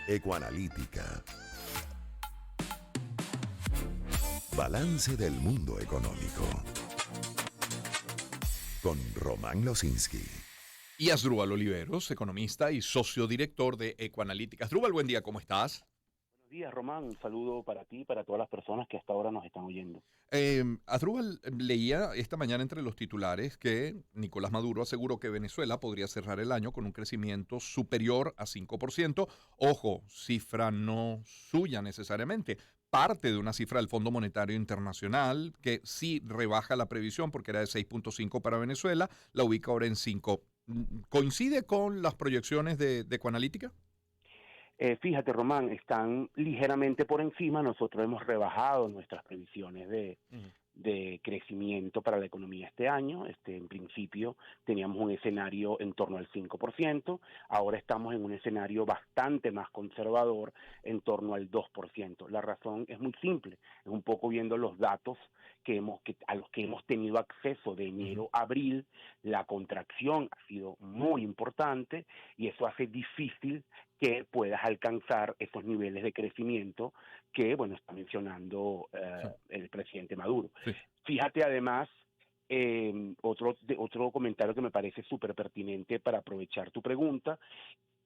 Ecoanalítica. Balance del mundo económico. Con Román Losinski. Y Asdrúbal Oliveros, economista y socio director de Ecoanalítica. Asdrúbal, buen día, ¿cómo estás? Buenos días, Román. Un saludo para ti y para todas las personas que hasta ahora nos están oyendo. Asdrúbal, leía esta mañana entre los titulares que Nicolás Maduro aseguró que Venezuela podría cerrar el año con un crecimiento superior a 5%. Ojo, cifra no suya necesariamente, parte de una cifra del Fondo Monetario Internacional que sí rebaja la previsión porque era de 6.5 para Venezuela, la ubica ahora en 5. ¿Coincide con las proyecciones de Ecoanalítica? Fíjate, Román, están ligeramente por encima. Nosotros hemos rebajado nuestras previsiones de crecimiento para la economía este año. En principio teníamos un escenario en torno al 5%, ahora estamos en un escenario bastante más conservador, en torno al 2%. La razón es muy simple, es un poco viendo los datos a los que hemos tenido acceso de enero a abril. La contracción ha sido muy importante y eso hace difícil que puedas alcanzar esos niveles de crecimiento que, bueno, está mencionando el presidente Maduro. Sí. Fíjate además, otro comentario que me parece súper pertinente para aprovechar tu pregunta,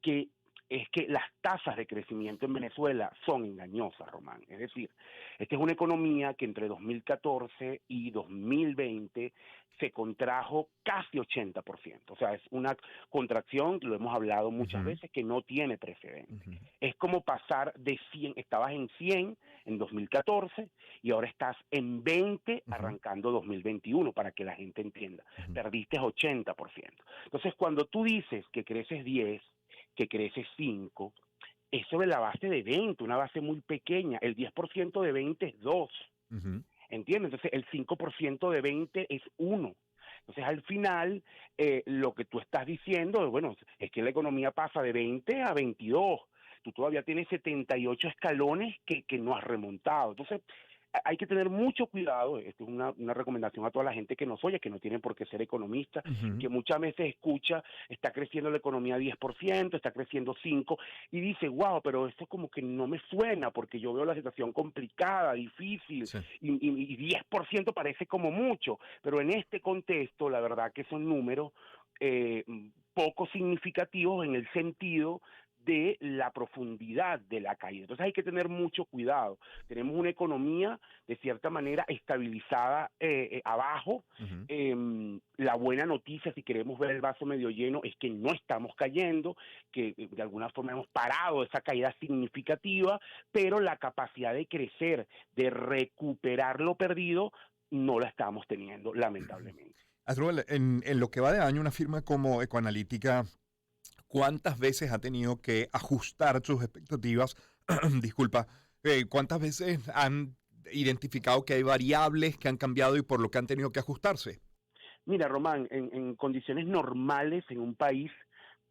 que es que las tasas de crecimiento en Venezuela son engañosas, Román. Es decir, esta es una economía que entre 2014 y 2020 se contrajo casi 80%. O sea, es una contracción, lo hemos hablado muchas veces, que no tiene precedente. Es como pasar de 100, estabas en 100 en 2014 y ahora estás en 20 arrancando 2021, para que la gente entienda. Perdiste 80%. Entonces, cuando tú dices que creces 10, que crece 5, eso de la base de 20, una base muy pequeña. El 10% de 20 es 2, ¿entiendes? Entonces el 5% de 20 es 1. Entonces al final lo que tú estás diciendo, bueno, es que la economía pasa de 20 a 22. Tú todavía tienes 78 escalones que no has remontado. Entonces hay que tener mucho cuidado. Esto es una recomendación a toda la gente que nos oye, que no tienen por qué ser economistas, que muchas veces escucha, está creciendo la economía 10%, está creciendo 5%, y dice, wow, pero esto como que no me suena, porque yo veo la situación complicada, difícil, Sí. y 10% parece como mucho, pero en este contexto, la verdad que son números poco significativos en el sentido de la profundidad de la caída. Entonces hay que tener mucho cuidado. Tenemos una economía de cierta manera estabilizada abajo. La buena noticia, si queremos ver el vaso medio lleno, es que no estamos cayendo, que de alguna forma hemos parado esa caída significativa, pero la capacidad de crecer, de recuperar lo perdido, no la estamos teniendo, lamentablemente. Asdrúbal, en lo que va de año, una firma como Ecoanalítica, ¿cuántas veces ha tenido que ajustar sus expectativas? Disculpa, ¿cuántas veces han identificado que hay variables que han cambiado y por lo que han tenido que ajustarse? Mira, Román, en condiciones normales en un país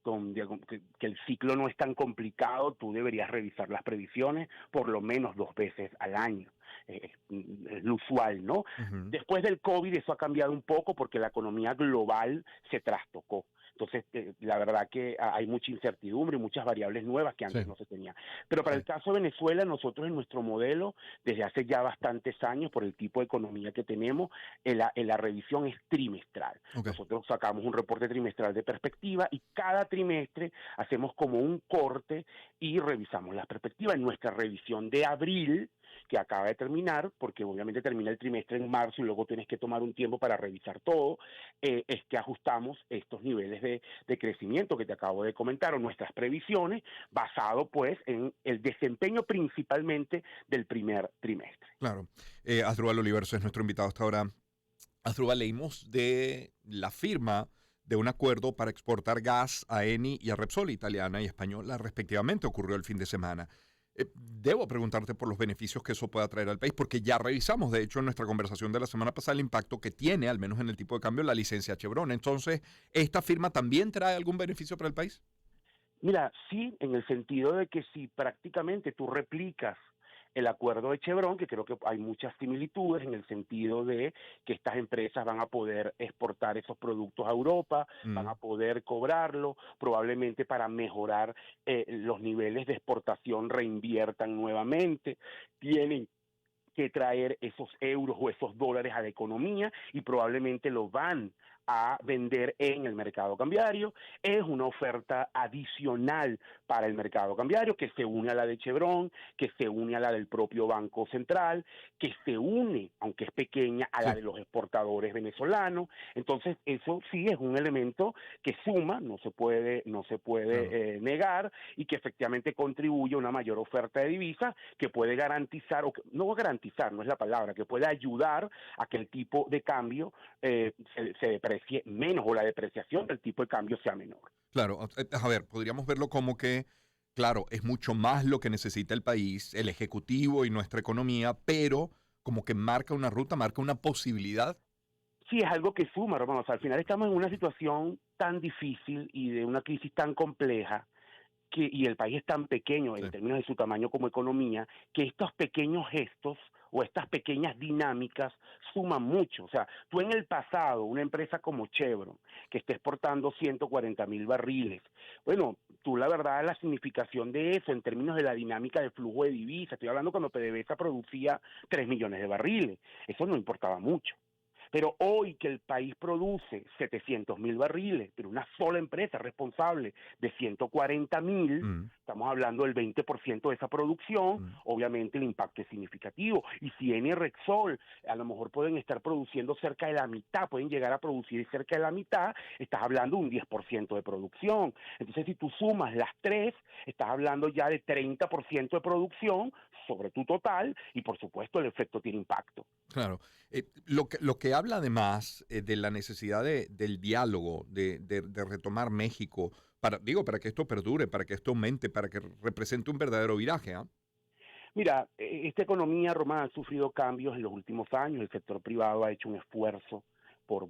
que el ciclo no es tan complicado, tú deberías revisar las previsiones por lo menos 2 veces al año. Es lo usual, ¿no? Después del COVID eso ha cambiado un poco porque la economía global se trastocó. Entonces, la verdad que hay mucha incertidumbre y muchas variables nuevas que antes no se tenían. Pero para el caso de Venezuela, nosotros en nuestro modelo, desde hace ya bastantes años, por el tipo de economía que tenemos, la revisión es trimestral. Nosotros sacamos un reporte trimestral de perspectiva y cada trimestre hacemos como un corte y revisamos la perspectiva. En nuestra revisión de abril, que acaba de terminar, porque obviamente termina el trimestre en marzo y luego tienes que tomar un tiempo para revisar todo, es que ajustamos estos niveles de crecimiento que te acabo de comentar, o nuestras previsiones, basado pues en el desempeño principalmente del primer trimestre. Claro. Asdrúbal Oliveros es nuestro invitado hasta ahora. Asdrúbal, leímos de la firma de un acuerdo para exportar gas a Eni y a Repsol, italiana y española, respectivamente, ocurrió el fin de semana. Debo preguntarte por los beneficios que eso pueda traer al país, porque ya revisamos, de hecho, en nuestra conversación de la semana pasada, el impacto que tiene, al menos en el tipo de cambio, la licencia Chevron. Entonces, ¿esta firma también trae algún beneficio para el país? Mira, sí, en el sentido de que si prácticamente tú replicas el acuerdo de Chevron, que creo que hay muchas similitudes en el sentido de que estas empresas van a poder exportar esos productos a Europa, van a poder cobrarlo, probablemente para mejorar los niveles de exportación reinviertan nuevamente, tienen que traer esos euros o esos dólares a la economía y probablemente lo van a vender en el mercado cambiario. Es una oferta adicional para el mercado cambiario que se une a la de Chevron, que se une a la del propio Banco Central, que se une, aunque es pequeña, a la de los exportadores venezolanos. Entonces, eso sí es un elemento que suma, no se puede negar, y que efectivamente contribuye a una mayor oferta de divisas que puede garantizar, no garantizar, no es la palabra, que puede ayudar a que el tipo de cambio se deprecie menos o la depreciación del tipo de cambio sea menor. Claro, a ver, podríamos verlo como que, claro, es mucho más lo que necesita el país, el Ejecutivo y nuestra economía, pero como que marca una ruta, marca una posibilidad. Sí, es algo que suma, Romano. O sea, al final estamos en una situación tan difícil y de una crisis tan compleja y el país es tan pequeño en términos de su tamaño como economía, que estos pequeños gestos o estas pequeñas dinámicas suman mucho. O sea, tú en el pasado, una empresa como Chevron, que está exportando 140,000 barriles, bueno, tú la verdad, la significación de eso en términos de la dinámica de flujo de divisas, estoy hablando cuando PDVSA producía 3 millones de barriles, eso no importaba mucho. Pero hoy que el país produce 700,000 barriles, pero una sola empresa responsable de 140,000, estamos hablando del 20% de esa producción, obviamente el impacto es significativo. Y si Eni y Repsol a lo mejor pueden estar produciendo cerca de la mitad, pueden llegar a producir cerca de la mitad, estás hablando de un 10% de producción. Entonces, si tú sumas las tres, estás hablando ya de 30% de producción sobre tu total y, por supuesto, el efecto tiene impacto. Claro. Lo que habla además de la necesidad del diálogo, de retomar México, para que esto perdure, para que esto aumente, para que represente un verdadero viraje. Mira, esta economía, Román, ha sufrido cambios en los últimos años. El sector privado ha hecho un esfuerzo por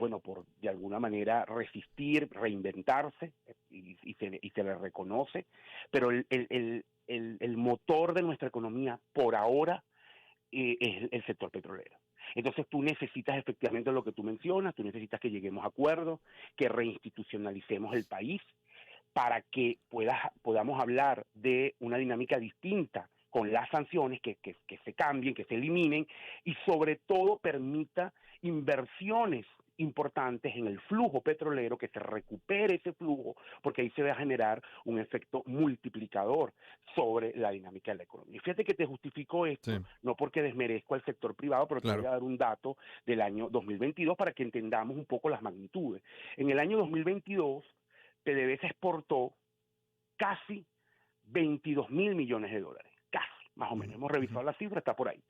de alguna manera resistir, reinventarse, y se le reconoce. Pero el motor de nuestra economía, por ahora, es el sector petrolero. Entonces tú necesitas efectivamente lo que tú mencionas, tú necesitas que lleguemos a acuerdos, que reinstitucionalicemos el país para que podamos hablar de una dinámica distinta con las sanciones, que se cambien, que se eliminen y sobre todo permita inversiones importantes en el flujo petrolero, que se recupere ese flujo, porque ahí se va a generar un efecto multiplicador sobre la dinámica de la economía. Fíjate que te justifico esto, no porque desmerezco al sector privado, pero te voy a dar un dato del año 2022 para que entendamos un poco las magnitudes. En el año 2022, PDVSA exportó casi 22,000 millones de dólares, casi, más o menos. Hemos revisado la cifra, está por ahí.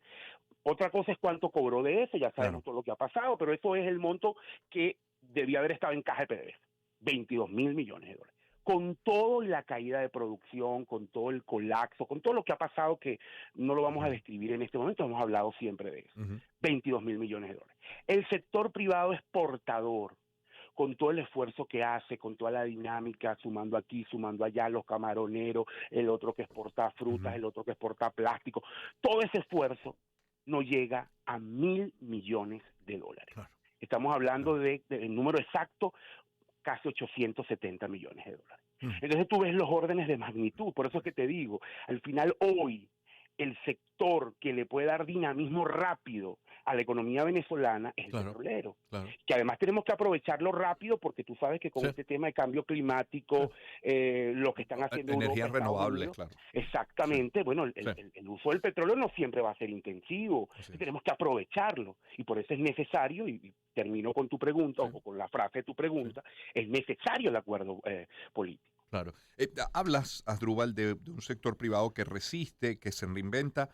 Otra cosa es cuánto cobró de eso, ya sabemos todo lo que ha pasado, pero eso es el monto que debía haber estado en caja de PDVSA, 22,000 millones de dólares. Con todo y la caída de producción, con todo el colapso, con todo lo que ha pasado, que no lo vamos a describir en este momento, hemos hablado siempre de eso, 22,000 millones de dólares. El sector privado exportador, con todo el esfuerzo que hace, con toda la dinámica, sumando aquí, sumando allá, los camaroneros, el otro que exporta frutas, el otro que exporta plástico, todo ese esfuerzo no llega a 1,000 millones de dólares. Claro. Estamos hablando del número exacto, casi 870 millones de dólares. Entonces tú ves los órdenes de magnitud, por eso es que te digo, al final hoy el sector que le puede dar dinamismo rápido a la economía venezolana es el petrolero, que además tenemos que aprovecharlo rápido porque tú sabes que con este tema de cambio climático, lo que están haciendo energías Europa, renovables, Unidos, exactamente, bueno, el uso del petróleo no siempre va a ser intensivo, tenemos que aprovecharlo y por eso es necesario, y termino con tu pregunta o con la frase de tu pregunta, es necesario el acuerdo político. Claro. Hablas, Asdrúbal, de un sector privado que resiste, que se reinventa.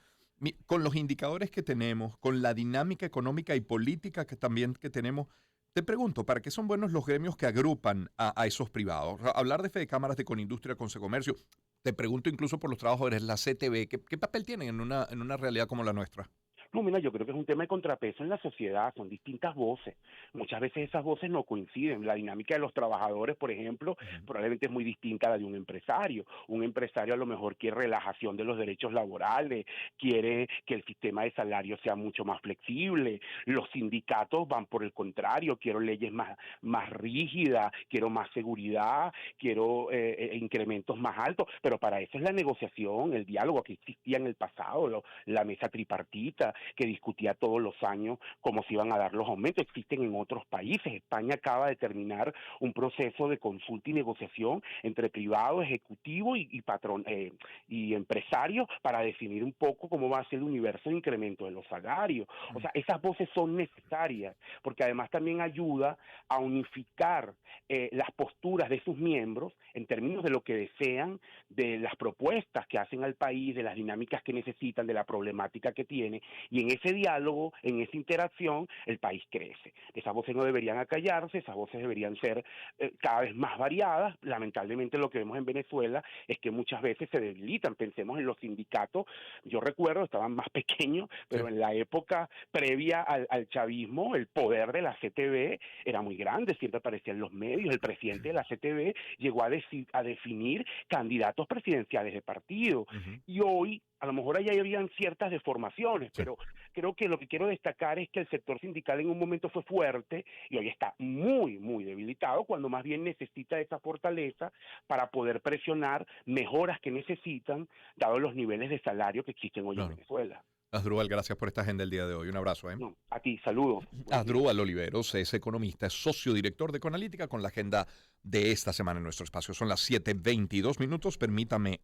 Con los indicadores que tenemos, con la dinámica económica y política que tenemos, te pregunto, ¿para qué son buenos los gremios que agrupan a esos privados? Hablar de Fedecámaras, de Conindustria, Consecomercio, te pregunto incluso por los trabajadores, la CTV, ¿qué papel tienen en una realidad como la nuestra? No, mira, yo creo que es un tema de contrapeso en la sociedad, son distintas voces. Muchas veces esas voces no coinciden. La dinámica de los trabajadores, por ejemplo, Ujú. probablemente es muy distinta a la de un empresario. Un empresario a lo mejor quiere relajación de los derechos laborales, quiere que el sistema de salario sea mucho más flexible. Los sindicatos van por el contrario, quiero leyes más rígidas, quiero más seguridad, quiero incrementos más altos, pero para eso es la negociación, el diálogo que existía en el pasado, la mesa tripartita que discutía todos los años cómo se iban a dar los aumentos. Existen en otros países. España acaba de terminar un proceso de consulta y negociación entre privado, ejecutivo y empresarios para definir un poco cómo va a ser el universo de incremento de los salarios. O sea, esas voces son necesarias porque además también ayuda a unificar las posturas de sus miembros en términos de lo que desean, de las propuestas que hacen al país, de las dinámicas que necesitan, de la problemática que tiene, y en ese diálogo, en esa interacción, el país crece. Esas voces no deberían acallarse, esas voces deberían ser cada vez más variadas. Lamentablemente lo que vemos en Venezuela es que muchas veces se debilitan. Pensemos en los sindicatos. Yo recuerdo, estaban más pequeños, Sí. pero en la época previa al chavismo, el poder de la CTV era muy grande, siempre aparecía en los medios. El presidente de la CTV llegó a definir candidatos presidenciales de partido. Ujú. Y hoy, a lo mejor ahí habían ciertas deformaciones, Sí. pero creo que lo que quiero destacar es que el sector sindical en un momento fue fuerte y hoy está muy, muy debilitado, cuando más bien necesita esa fortaleza para poder presionar mejoras que necesitan, dados los niveles de salario que existen hoy en Claro. Venezuela. Asdrúbal, gracias por esta agenda el día de hoy. Un abrazo, ¿eh? No, a ti, saludos. Buenos días. Asdrúbal Oliveros es economista, es socio director de Conalítica con la agenda de esta semana en nuestro espacio. Son las 7:22. Permítame